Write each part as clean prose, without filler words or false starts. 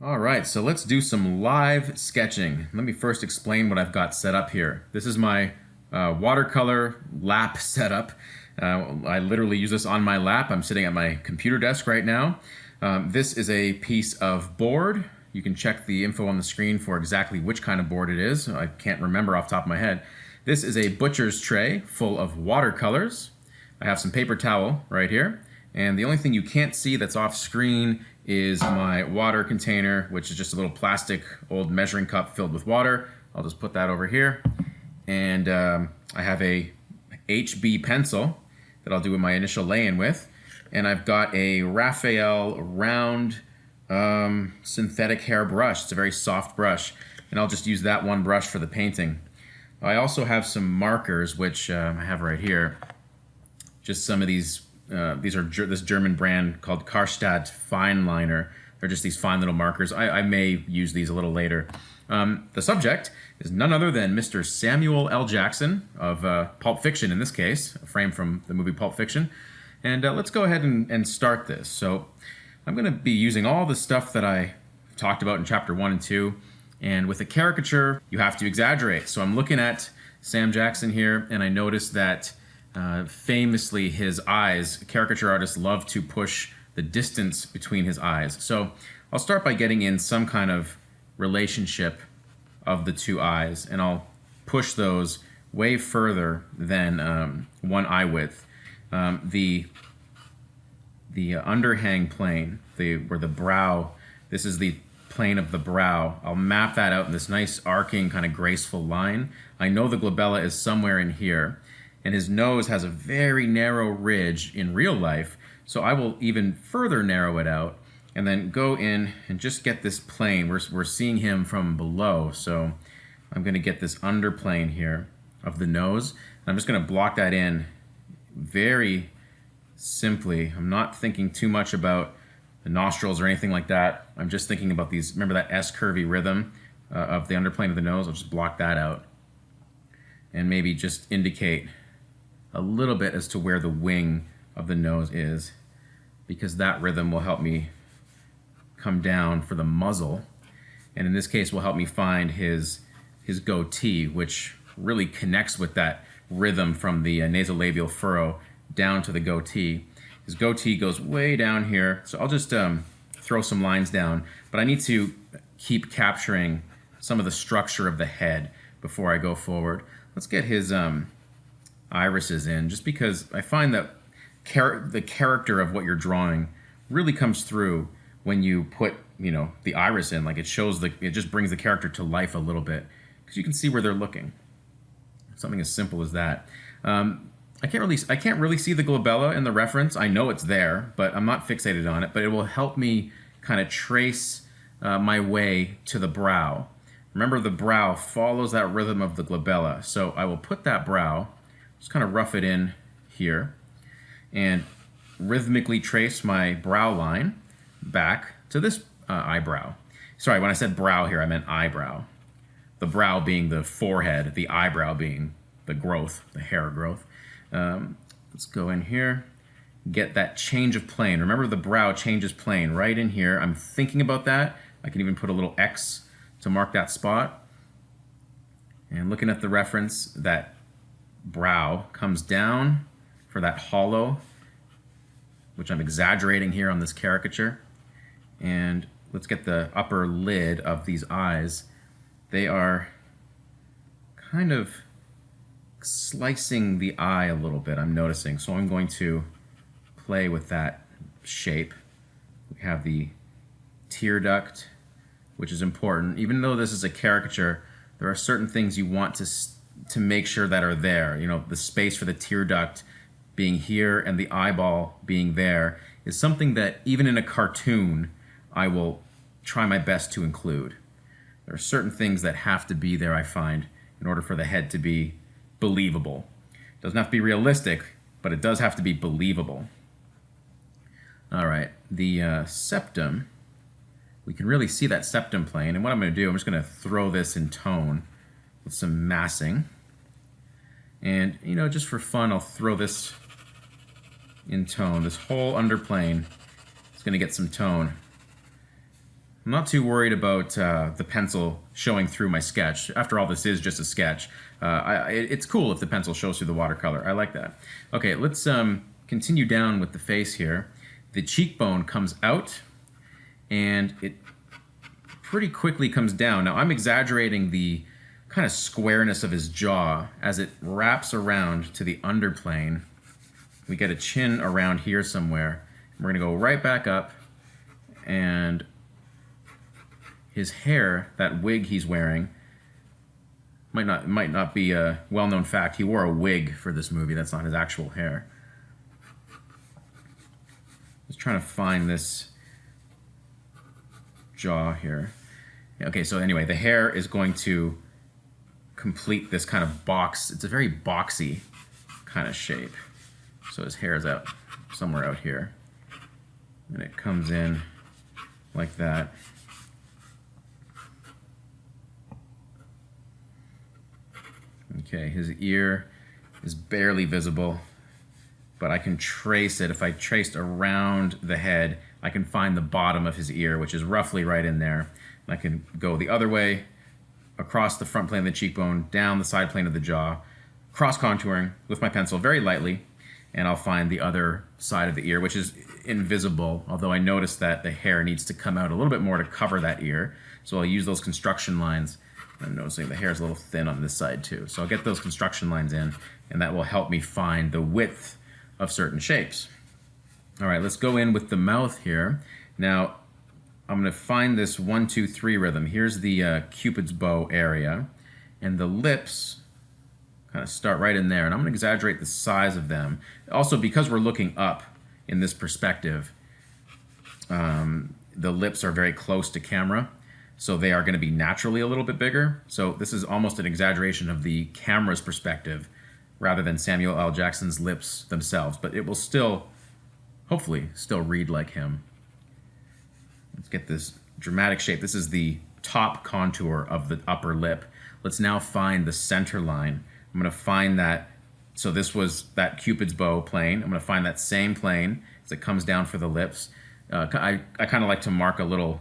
All right, so let's do some live sketching. Let me first explain what I've got set up here. This is my watercolor lap setup. I literally use this on my lap. I'm sitting at my computer desk right now. This is a piece of board. You can check the info on the screen for exactly which kind of board it is. I can't remember off the top of my head. This is a butcher's tray full of watercolors. I have some paper towel right here. And the only thing you can't see that's off screen is my water container, which is just a little plastic old measuring cup filled with water. I'll just put that over here. And I have a HB pencil that I'll do my initial lay-in with. And I've got a Raphael round synthetic hair brush. It's a very soft brush. And I'll just use that one brush for the painting. I also have some markers, which I have right here. Just some of these. These are this German brand called Karstadt Fineliner. They're just these fine little markers. I may use these a little later. The subject is none other than Mr. Samuel L. Jackson of Pulp Fiction, in this case, a frame from the movie Pulp Fiction. And let's go ahead and start this. So I'm going to be using all the stuff that I talked about in chapter 1 and 2. And with a caricature, you have to exaggerate. So I'm looking at Sam Jackson here, and I notice that famously, his eyes, caricature artists love to push the distance between his eyes. So I'll start by getting in some kind of relationship of the two eyes, and I'll push those way further than one eye width. The underhang plane, where the brow, this is the plane of the brow. I'll map that out in this nice arcing kind of graceful line. I know the glabella is somewhere in here. And his nose has a very narrow ridge in real life, so I will even further narrow it out and then go in and just get this plane. We're seeing him from below, so I'm going to get this underplane here of the nose. I'm just going to block that in very simply. I'm not thinking too much about the nostrils or anything like that. I'm just thinking about these, remember that S-curvy rhythm of the underplane of the nose? I'll just block that out and maybe just indicate a little bit as to where the wing of the nose is, because that rhythm will help me come down for the muzzle, and in this case will help me find his goatee, which really connects with that rhythm from the nasolabial furrow down to the goatee. His goatee goes way down here, so I'll just throw some lines down, but I need to keep capturing some of the structure of the head before I go forward. Let's get his irises in, just because I find that the character of what you're drawing really comes through when you put, the iris in. Like it just brings the character to life a little bit, because you can see where they're looking. Something as simple as that. I can't really see the glabella in the reference. I know it's there, but I'm not fixated on it. But it will help me kind of trace my way to the brow. Remember, the brow follows that rhythm of the glabella. So I will put that brow, just kind of rough it in here, and rhythmically trace my brow line back to this eyebrow. Sorry, when I said brow here, I meant eyebrow. The brow being the forehead, the eyebrow being the growth, the hair growth. Let's go in here, get that change of plane. Remember, the brow changes plane right in here. I'm thinking about that. I can even put a little X to mark that spot. And looking at the reference, that brow comes down for that hollow, which I'm exaggerating here on this caricature. And let's get the upper lid of these eyes. They are kind of slicing the eye a little bit, I'm noticing. So I'm going to play with that shape. We have the tear duct, which is important. Even though this is a caricature, there are certain things you want to make sure that are there. The space for the tear duct being here and the eyeball being there is something that even in a cartoon, I will try my best to include. There are certain things that have to be there, I find, in order for the head to be believable. It doesn't have to be realistic, but it does have to be believable. All right, the septum, we can really see that septum plane, and what I'm going to do, I'm just going to throw this in tone with some massing. And, just for fun, I'll throw this in tone. This whole underplane is going to get some tone. I'm I'm not too worried about the pencil showing through my sketch. After all, this is just a sketch. It's cool if the pencil shows through the watercolor. I like that. Okay, let's continue down with the face here. The cheekbone comes out, and it pretty quickly comes down. Now, I'm exaggerating the kind of squareness of his jaw as it wraps around to the underplane. We get a chin around here somewhere. We're gonna go right back up, and his hair, that wig he's wearing, might not be a well-known fact. He wore a wig for this movie. That's not his actual hair. Just trying to find this jaw here. Okay, so anyway, the hair is going to complete this kind of box. It's a very boxy kind of shape. So his hair is out somewhere out here. And it comes in like that. Okay, his ear is barely visible, but I can trace it. If I traced around the head, I can find the bottom of his ear, which is roughly right in there. And I can go the other way, across the front plane of the cheekbone, down the side plane of the jaw, cross-contouring with my pencil very lightly, and I'll find the other side of the ear, which is invisible, although I noticed that the hair needs to come out a little bit more to cover that ear. So I'll use those construction lines. I'm noticing the hair is a little thin on this side too. So I'll get those construction lines in, and that will help me find the width of certain shapes. All right, let's go in with the mouth here. Now, I'm gonna find this 1, 2, 3 rhythm. Here's the Cupid's bow area, and the lips kind of start right in there, and I'm gonna exaggerate the size of them. Also, because we're looking up in this perspective, the lips are very close to camera, so they are gonna be naturally a little bit bigger. So this is almost an exaggeration of the camera's perspective rather than Samuel L. Jackson's lips themselves, but it will still, hopefully, still read like him. Let's get this dramatic shape. This is the top contour of the upper lip. Let's now find the center line. I'm gonna find that, so this was that Cupid's bow plane. I'm gonna find that same plane as it comes down for the lips. I kind of like to mark a little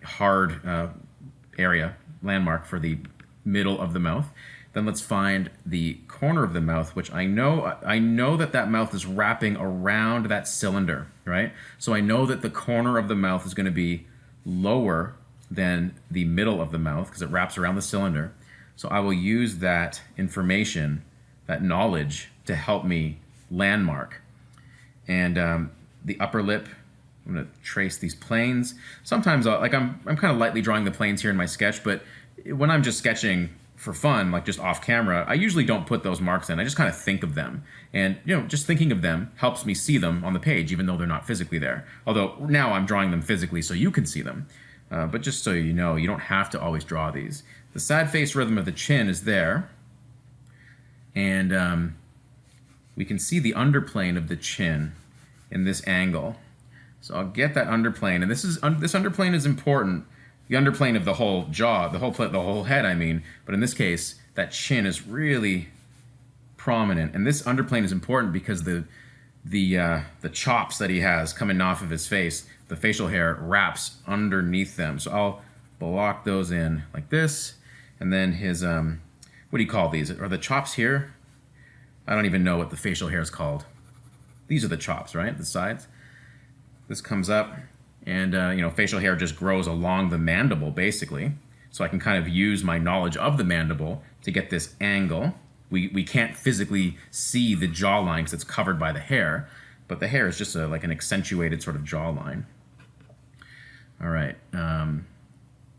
hard area, landmark for the middle of the mouth. Then let's find the corner of the mouth, which I know that mouth is wrapping around that cylinder, right? So I know that the corner of the mouth is going to be lower than the middle of the mouth because it wraps around the cylinder. So I will use that information, that knowledge, to help me landmark. And the upper lip, I'm going to trace these planes. Sometimes I'm kind of lightly drawing the planes here in my sketch, but when I'm just sketching for fun, like just off camera, I usually don't put those marks in. I just kind of think of them. And, just thinking of them helps me see them on the page, even though they're not physically there. Although now I'm drawing them physically so you can see them. But just so you know, you don't have to always draw these. The sad face rhythm of the chin is there. And we can see the underplane of the chin in this angle. So I'll get that underplane. And this underplane is important. The underplane of the whole jaw, the whole head, I mean. But in this case, that chin is really prominent. And this underplane is important because the chops that he has coming off of his face, the facial hair wraps underneath them. So I'll block those in like this. And then his, what do you call these? Are the chops here? I don't even know what the facial hair is called. These are the chops, right? The sides. This comes up. And, facial hair just grows along the mandible, basically. So I can kind of use my knowledge of the mandible to get this angle. We can't physically see the jawline because it's covered by the hair, but the hair is just like an accentuated sort of jawline. All right,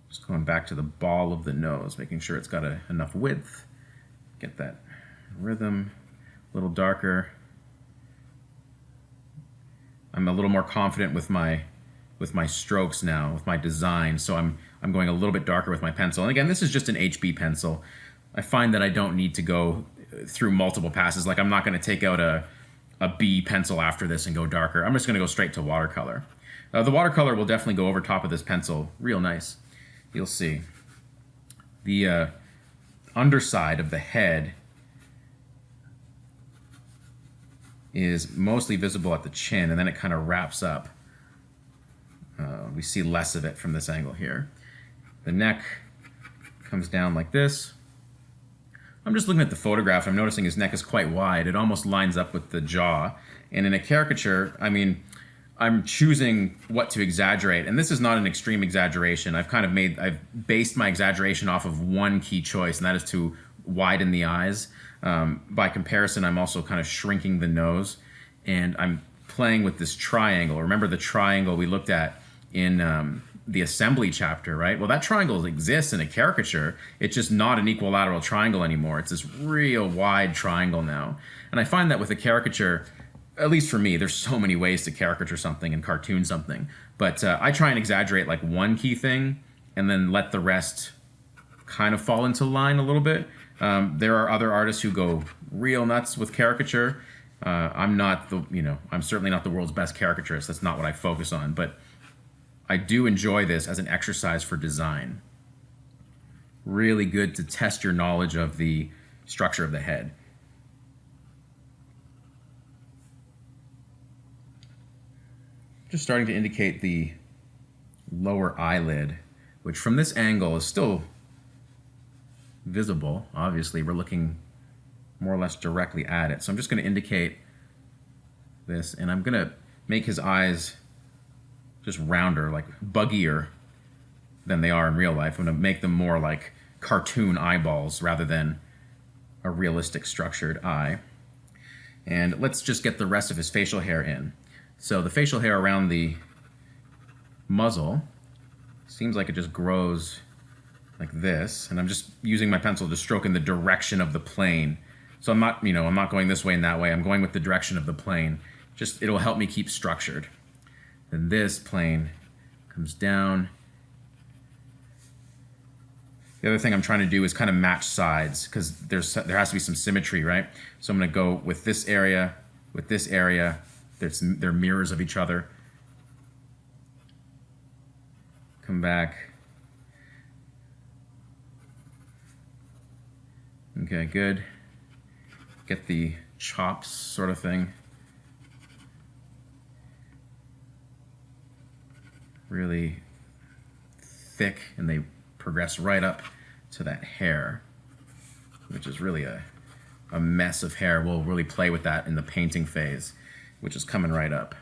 just going back to the ball of the nose, making sure it's got enough width. Get that rhythm a little darker. I'm a little more confident with my strokes now, with my design, so I'm going a little bit darker with my pencil. And again, this is just an HB pencil. I find that I don't need to go through multiple passes. Like I'm not going to take out a B pencil after this and go darker. I'm just going to go straight to watercolor. The watercolor will definitely go over top of this pencil real nice. You'll see. The underside of the head is mostly visible at the chin, and then it kind of wraps up. we see less of it from this angle here. The neck comes down like this. I'm just looking at the photograph. I'm noticing his neck is quite wide. It almost lines up with the jaw. And in a caricature, I mean, I'm choosing what to exaggerate. And this is not an extreme exaggeration. I've based my exaggeration off of one key choice, and that is to widen the eyes. By comparison, I'm also kind of shrinking the nose, and I'm playing with this triangle. Remember the triangle we looked at in the assembly chapter, right? Well, that triangle exists in a caricature. It's just not an equilateral triangle anymore. It's this real wide triangle now. And I find that with a caricature, at least for me, there's so many ways to caricature something and cartoon something. But I try and exaggerate like one key thing and then let the rest kind of fall into line a little bit. There are other artists who go real nuts with caricature. I'm certainly not the world's best caricaturist. That's not what I focus on. But I do enjoy this as an exercise for design. Really good to test your knowledge of the structure of the head. Just starting to indicate the lower eyelid, which from this angle is still visible. Obviously, we're looking more or less directly at it. So I'm just going to indicate this, and I'm going to make his eyes just rounder, like buggier than they are in real life. I'm going to make them more like cartoon eyeballs rather than a realistic structured eye. And let's just get the rest of his facial hair in. So the facial hair around the muzzle seems like it just grows like this, and I'm just using my pencil to stroke in the direction of the plane. So I'm not going this way and that way. I'm going with the direction of the plane. It'll help me keep structured. Then this plane comes down. The other thing I'm trying to do is kind of match sides, because there has to be some symmetry, right? So I'm going to go with this area, with this area. They're mirrors of each other. Come back. Okay, good. Get the chops sort of thing. Really thick, and they progress right up to that hair, which is really a mess of hair. We'll really play with that in the painting phase, which is coming right up.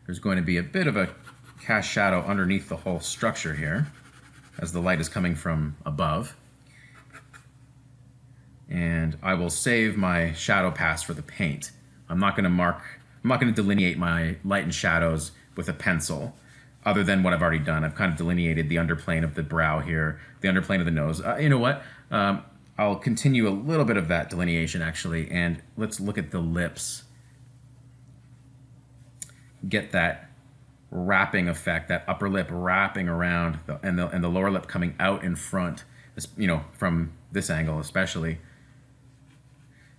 There's going to be a bit of a cast shadow underneath the whole structure here as the light is coming from above. And I will save my shadow pass for the paint. I'm not going to delineate my light and shadows with a pencil, other than what I've already done. I've kind of delineated the underplane of the brow here, the underplane of the nose. You know what? I'll continue a little bit of that delineation, actually, and let's look at the lips. Get that wrapping effect, that upper lip wrapping around, and the lower lip coming out in front, from this angle especially.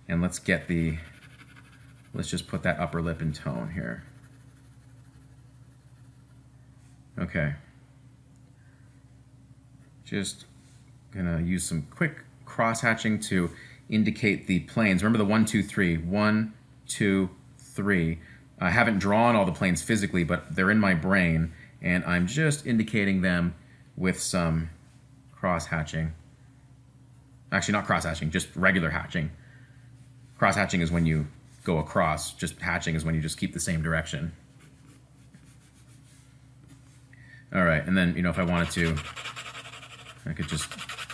And let's just put that upper lip in tone here. Okay. Just gonna use some quick cross-hatching to indicate the planes. Remember the 1, 2, 3. 1, 2, 3. I haven't drawn all the planes physically, but they're in my brain, and I'm just indicating them with some cross-hatching. Actually, not cross-hatching, just regular hatching. Cross-hatching is when you go across. Just hatching is when you just keep the same direction. All right, and then, if I wanted to, I could just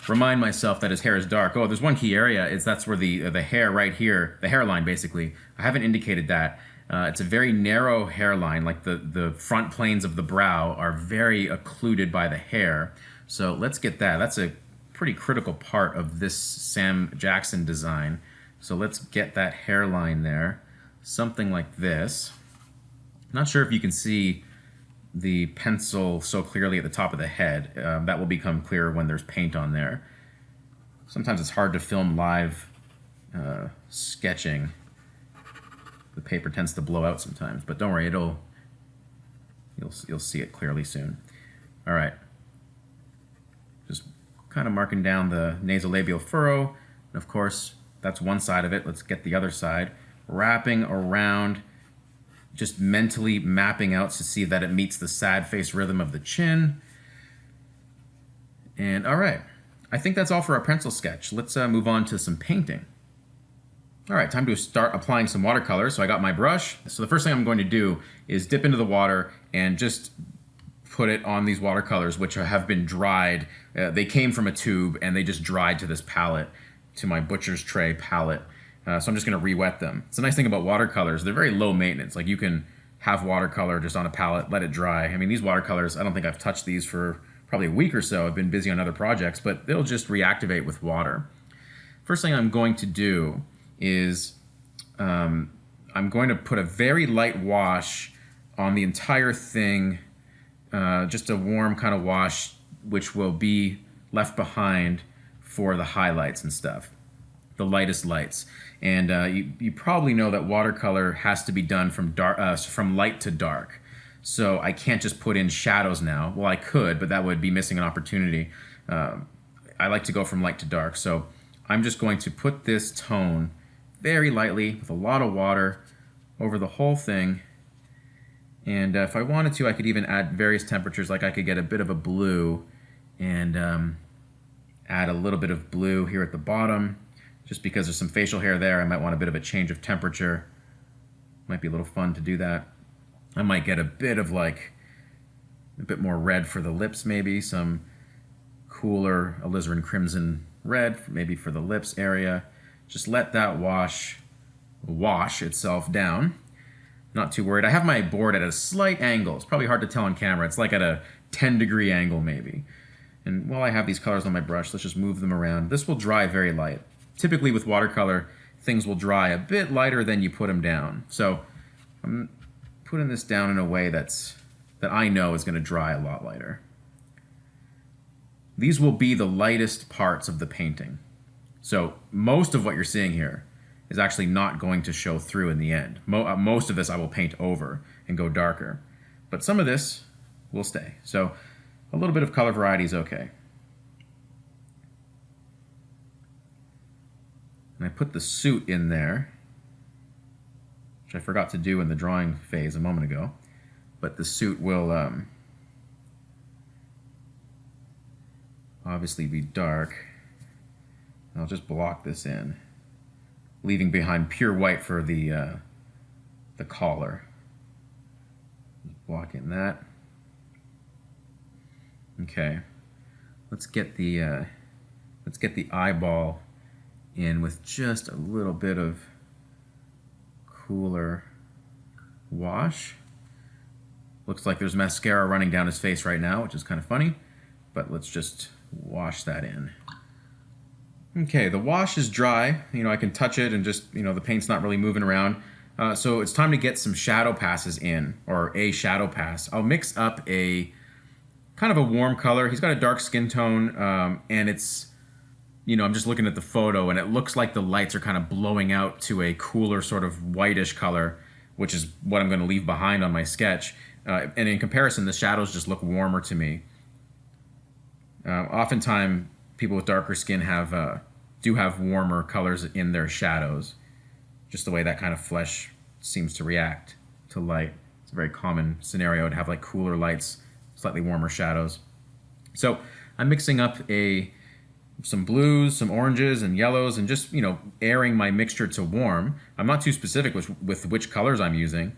remind myself that his hair is dark. Oh, there's one key area. That's where the hair right here, the hairline basically, I haven't indicated that. It's a very narrow hairline, like the front planes of the brow are very occluded by the hair. So let's get that. That's a pretty critical part of this Sam Jackson design. So let's get that hairline there, something like this. Not sure if you can see the pencil so clearly at the top of the head. That will become clearer when there's paint on there. Sometimes it's hard to film live sketching. The paper tends to blow out sometimes, but don't worry, you'll see it clearly soon. All right, just kind of marking down the nasolabial furrow, and of course that's one side of it. Let's get the other side, wrapping around just mentally mapping out to see that it meets the sad face rhythm of the chin. And all right, I think that's all for our pencil sketch. Let's move on to some painting. All right, time to start applying some watercolor. So I got my brush. So the first thing I'm going to do is dip into the water and just put it on these watercolors, which have been dried. They came from a tube and they just dried to this palette, to my butcher's tray palette. So I'm just gonna re-wet them. It's a nice thing about watercolors. They're very low maintenance. Like you can have watercolor just on a palette, let it dry. I mean, these watercolors, I don't think I've touched these for probably a week or so. I've been busy on other projects, but they'll just reactivate with water. First thing I'm going to do is I'm going to put a very light wash on the entire thing, just a warm kind of wash, which will be left behind for the highlights and stuff, the lightest lights. And you probably know that watercolor has to be done from light to dark. So I can't just put in shadows now. Well, I could, but that would be missing an opportunity. I like to go from light to dark. So I'm just going to put this tone very lightly with a lot of water over the whole thing. And if I wanted to, I could even add various temperatures. Like I could get a bit of a blue and add a little bit of blue here at the bottom. Just because there's some facial hair there, I might want a bit of a change of temperature. Might be a little fun to do that. I might get a bit of like, a bit more red for the lips maybe, some cooler alizarin crimson red, maybe for the lips area. Just let that wash itself down. Not too worried. I have my board at a slight angle. It's probably hard to tell on camera. It's like at a 10-degree angle maybe. And while I have these colors on my brush, let's just move them around. This will dry very light. Typically with watercolor, things will dry a bit lighter than you put them down. So I'm putting this down in a way that I know is going to dry a lot lighter. These will be the lightest parts of the painting. So most of what you're seeing here is actually not going to show through in the end. Most of this I will paint over and go darker. But some of this will stay. So a little bit of color variety is okay. And I put the suit in there, which I forgot to do in the drawing phase a moment ago. But the suit will obviously be dark. I'll just block this in, leaving behind pure white for the collar. Just block in that. Okay, let's get the eyeball in with just a little bit of cooler wash. Looks like there's mascara running down his face right now, which is kind of funny, but let's just wash that in. Okay, the wash is dry. You know, I can touch it and just, you know, the paint's not really moving around. So it's time to get some shadow passes in, or a shadow pass. I'll mix up a kind of a warm color. He's got a dark skin tone, and it's, you know, I'm just looking at the photo and it looks like the lights are kind of blowing out to a cooler sort of whitish color, which is what I'm going to leave behind on my sketch. And in comparison, the shadows just look warmer to me. Oftentimes, people with darker skin do have warmer colors in their shadows, just the way that kind of flesh seems to react to light. It's a very common scenario to have like cooler lights, slightly warmer shadows. So I'm mixing up some blues, some oranges and yellows, and just, you know, airing my mixture to warm. I'm not too specific with which colors I'm using.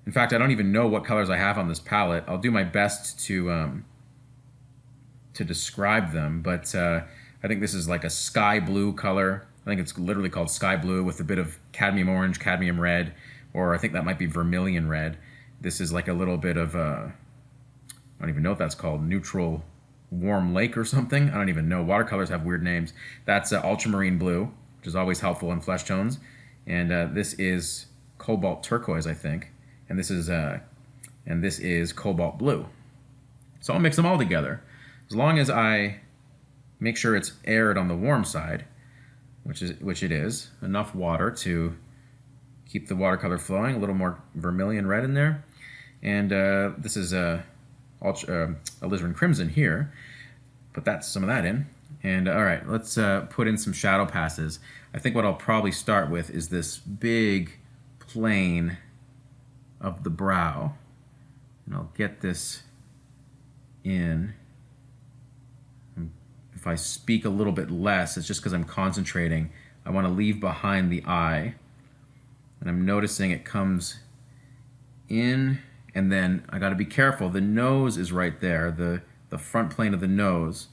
In fact, I don't even know what colors I have on this palette. I'll do my best to describe them, but I think this is like a sky blue color. I think it's literally called sky blue with a bit of cadmium orange, cadmium red, or I think that might be vermilion red. This is like a little bit of I don't even know what that's called, neutral warm lake or something. I don't even know. Watercolors have weird names. That's ultramarine blue, which is always helpful in flesh tones. And this is cobalt turquoise, I think. And this is cobalt blue. So I'll mix them all together. As long as I make sure it's aired on the warm side, which it is, enough water to keep the watercolor flowing, a little more vermilion red in there. And this is alizarin crimson here. Put some of that in. And all right, let's put in some shadow passes. I think what I'll probably start with is this big, plain of the brow. And I'll get this in. If I speak a little bit less, it's just because I'm concentrating. I want to leave behind the eye. And I'm noticing it comes in, and then I got to be careful. The nose is right there, the front plane of the nose.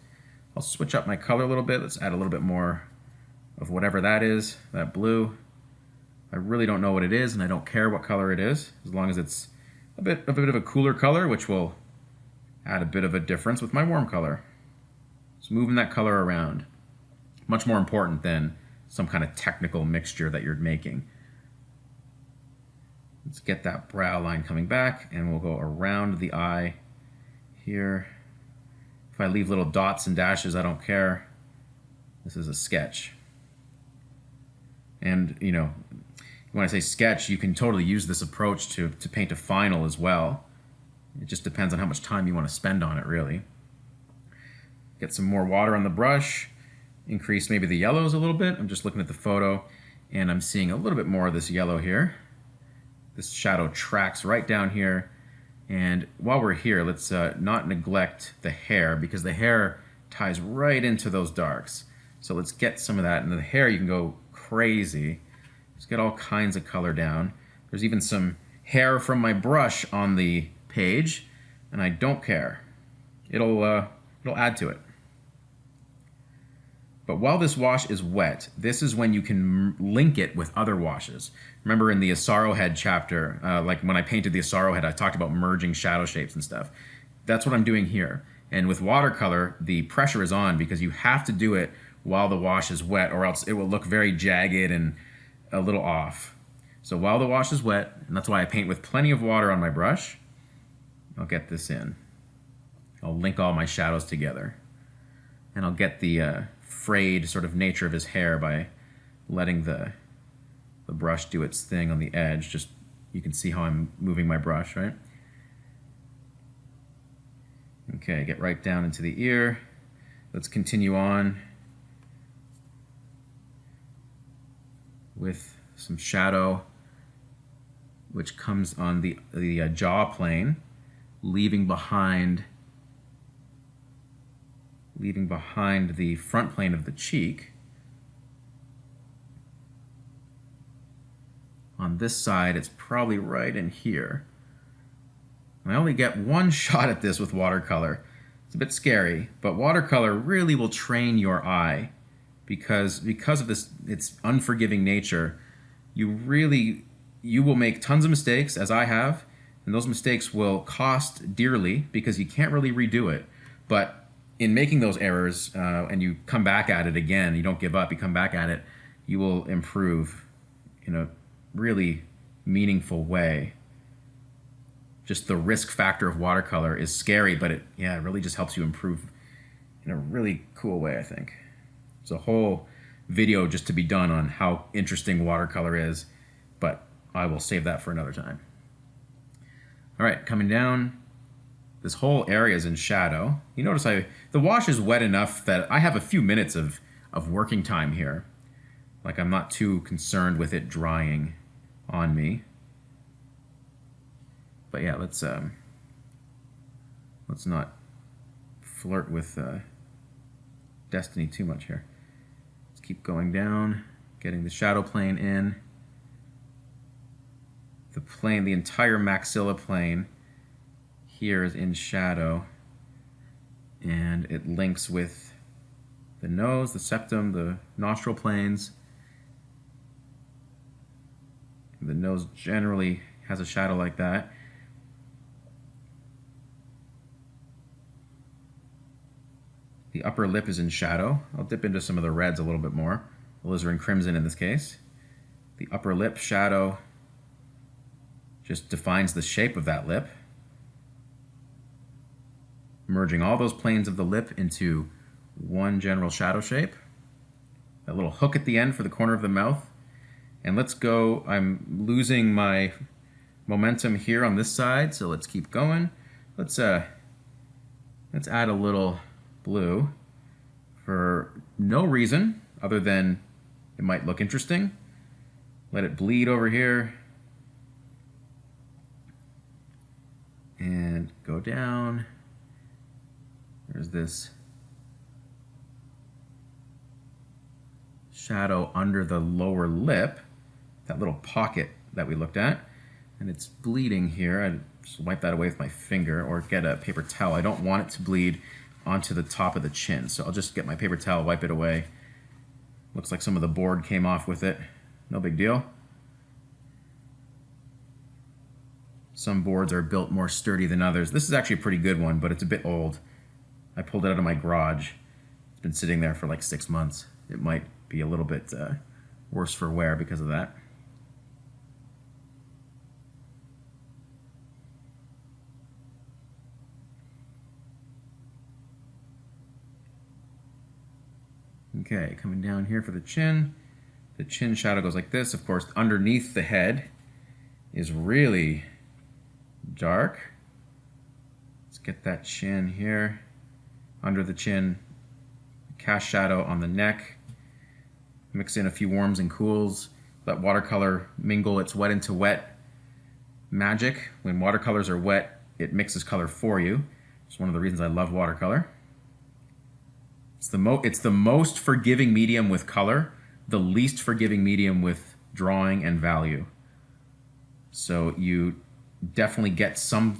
I'll switch up my color a little bit. Let's add a little bit more of whatever that is, that blue. I really don't know what it is, and I don't care what color it is, as long as it's a bit of a cooler color, which will add a bit of a difference with my warm color. So moving that color around, much more important than some kind of technical mixture that you're making. Let's get that brow line coming back, and we'll go around the eye here. If I leave little dots and dashes, I don't care. This is a sketch. And, you know, when I say sketch, you can totally use this approach to paint a final as well. It just depends on how much time you want to spend on it, really. Get some more water on the brush, increase maybe the yellows a little bit. I'm just looking at the photo, and I'm seeing a little bit more of this yellow here. This shadow tracks right down here. And while we're here, let's not neglect the hair, because the hair ties right into those darks. So let's get some of that. And the hair, you can go crazy. Just get all kinds of color down. There's even some hair from my brush on the page, and I don't care. It'll add to it. But while this wash is wet, this is when you can link it with other washes. Remember in the Asaro Head chapter, like when I painted the Asaro Head, I talked about merging shadow shapes and stuff. That's what I'm doing here. And with watercolor, the pressure is on because you have to do it while the wash is wet, or else it will look very jagged and a little off. So while the wash is wet, and that's why I paint with plenty of water on my brush, I'll get this in. I'll link all my shadows together. And I'll get the frayed sort of nature of his hair by letting the brush do its thing on the edge. Just, you can see how I'm moving my brush, right? Okay, get right down into the ear. Let's continue on with some shadow, which comes on the jaw plane, leaving behind the front plane of the cheek. On this side, it's probably right in here. I only get one shot at this with watercolor. It's a bit scary, but watercolor really will train your eye because of this, its unforgiving nature. You will make tons of mistakes, as I have, and those mistakes will cost dearly because you can't really redo it. But in making those errors, and you come back at it again, you don't give up, you come back at it, you will improve in a really meaningful way. Just the risk factor of watercolor is scary, but it really just helps you improve in a really cool way, I think. There's a whole video just to be done on how interesting watercolor is, but I will save that for another time. All right, coming down, this whole area is in shadow. You notice the wash is wet enough that I have a few minutes of working time here. Like, I'm not too concerned with it drying on me. But yeah, let's not flirt with destiny too much here. Let's keep going down, getting the shadow plane in. The entire maxilla plane here is in shadow, and it links with the nose, the septum, the nostril planes. The nose generally has a shadow like that. The upper lip is in shadow. I'll dip into some of the reds a little bit more. Alizarin crimson in this case. The upper lip shadow just defines the shape of that lip, merging all those planes of the lip into one general shadow shape. That little hook at the end for the corner of the mouth. And let's go, I'm losing my momentum here on this side, so let's keep going. Let's add a little blue for no reason other than it might look interesting. Let it bleed over here. And go down. There's this shadow under the lower lip, that little pocket that we looked at, and it's bleeding here. I just wipe that away with my finger or get a paper towel. I don't want it to bleed onto the top of the chin, so I'll just get my paper towel, wipe it away. Looks like some of the board came off with it. No big deal. Some boards are built more sturdy than others. This is actually a pretty good one, but it's a bit old. I pulled it out of my garage. It's been sitting there for like 6 months. It might be a little bit worse for wear because of that. Okay, coming down here for the chin. The chin shadow goes like this. Of course, underneath the head is really dark. Let's get that chin here. Under the chin, cast shadow on the neck. Mix in a few warms and cools. Let watercolor mingle its wet into wet magic. When watercolors are wet, it mixes color for you. It's one of the reasons I love watercolor. It's the most forgiving medium with color, the least forgiving medium with drawing and value. So you definitely get some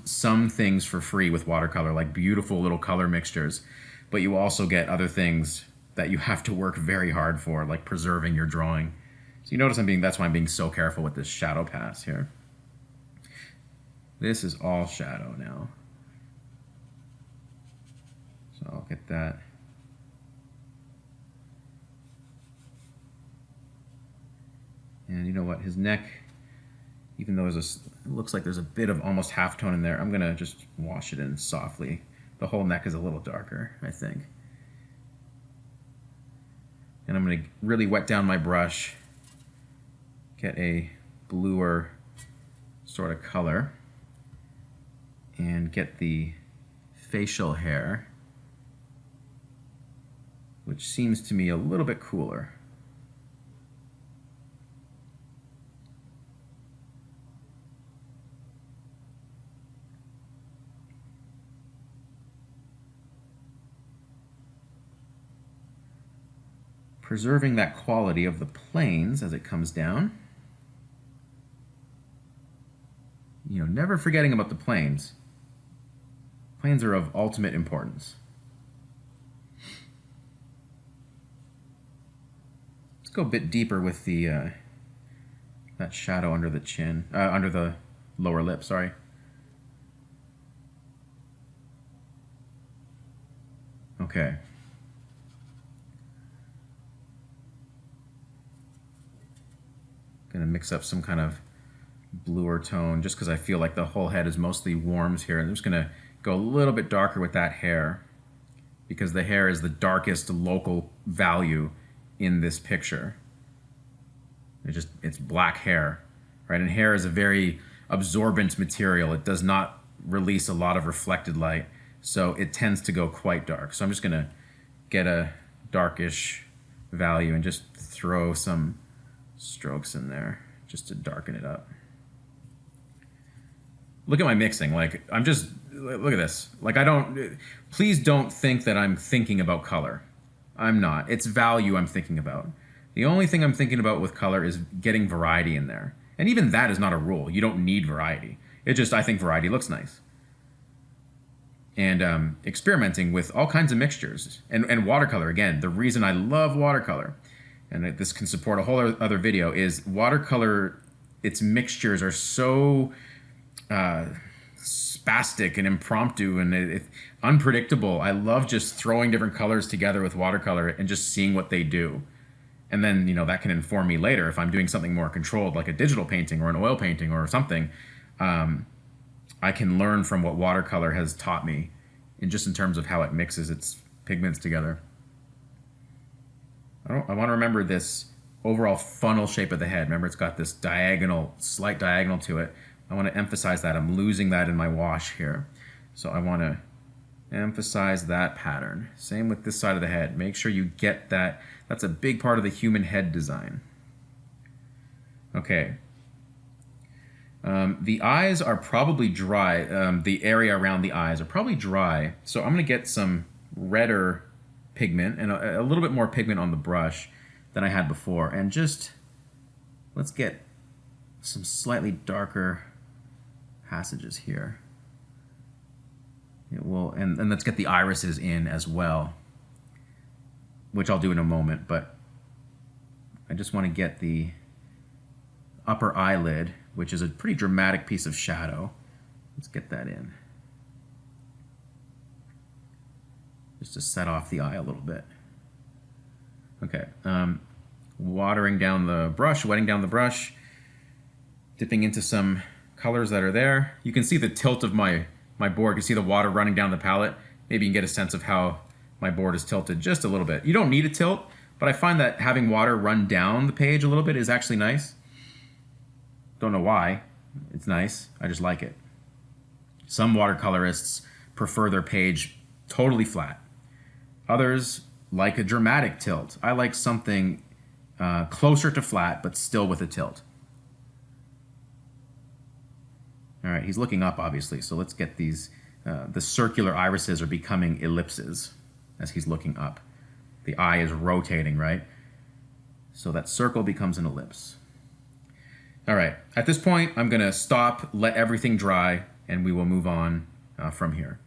things for free with watercolor, like beautiful little color mixtures, but you also get other things that you have to work very hard for, like preserving your drawing. So you notice that's why I'm being so careful with this shadow pass here. This is all shadow now. So I'll get that. And you know what, his neck, even though it looks like there's a bit of almost halftone in there, I'm gonna just wash it in softly. The whole neck is a little darker, I think. And I'm gonna really wet down my brush, get a bluer sort of color, and get the facial hair, which seems to me a little bit cooler. Preserving that quality of the planes as it comes down. You know, never forgetting about the planes. Planes are of ultimate importance. Let's go a bit deeper with the that shadow under the chin, under the lower lip, sorry. Okay. Gonna mix up some kind of bluer tone just because I feel like the whole head is mostly warms here. I'm just gonna go a little bit darker with that hair because the hair is the darkest local value in this picture. It's black hair, right? And hair is a very absorbent material. It does not release a lot of reflected light, so it tends to go quite dark. So I'm just gonna get a darkish value and just throw some strokes in there just to darken it up. Look at my mixing. Like, look at this. Like, please don't think that I'm thinking about color. I'm not. It's value I'm thinking about. The only thing I'm thinking about with color is getting variety in there. And even that is not a rule. You don't need variety. I think variety looks nice. And experimenting with all kinds of mixtures. And watercolor, again, the reason I love watercolor, and this can support a whole other video, is watercolor, its mixtures are so spastic and impromptu and unpredictable. I love just throwing different colors together with watercolor and just seeing what they do. And then, that can inform me later if I'm doing something more controlled, like a digital painting or an oil painting or something. I can learn from what watercolor has taught me, in terms of how it mixes its pigments together. I want to remember this overall funnel shape of the head. Remember, it's got this slight diagonal to it. I want to emphasize that. I'm losing that in my wash here. So I want to emphasize that pattern. Same with this side of the head. Make sure you get that. That's a big part of the human head design. Okay. The eyes are probably dry. The area around the eyes are probably dry. So I'm going to get some redder pigment and a little bit more pigment on the brush than I had before. And just, let's get some slightly darker passages here. It will, and let's get the irises in as well, which I'll do in a moment, but I just want to get the upper eyelid, which is a pretty dramatic piece of shadow. Let's get that in. Just to set off the eye a little bit. Okay, watering down the brush, wetting down the brush, dipping into some colors that are there. You can see the tilt of my board. You can see the water running down the palette. Maybe you can get a sense of how my board is tilted just a little bit. You don't need a tilt, but I find that having water run down the page a little bit is actually nice. Don't know why. It's nice. I just like it. Some watercolorists prefer their page totally flat. Others like a dramatic tilt. I like something closer to flat, but still with a tilt. All right, he's looking up, obviously, so let's get these. The circular irises are becoming ellipses as he's looking up. The eye is rotating, right? So that circle becomes an ellipse. All right, at this point, I'm going to stop, let everything dry, and we will move on from here.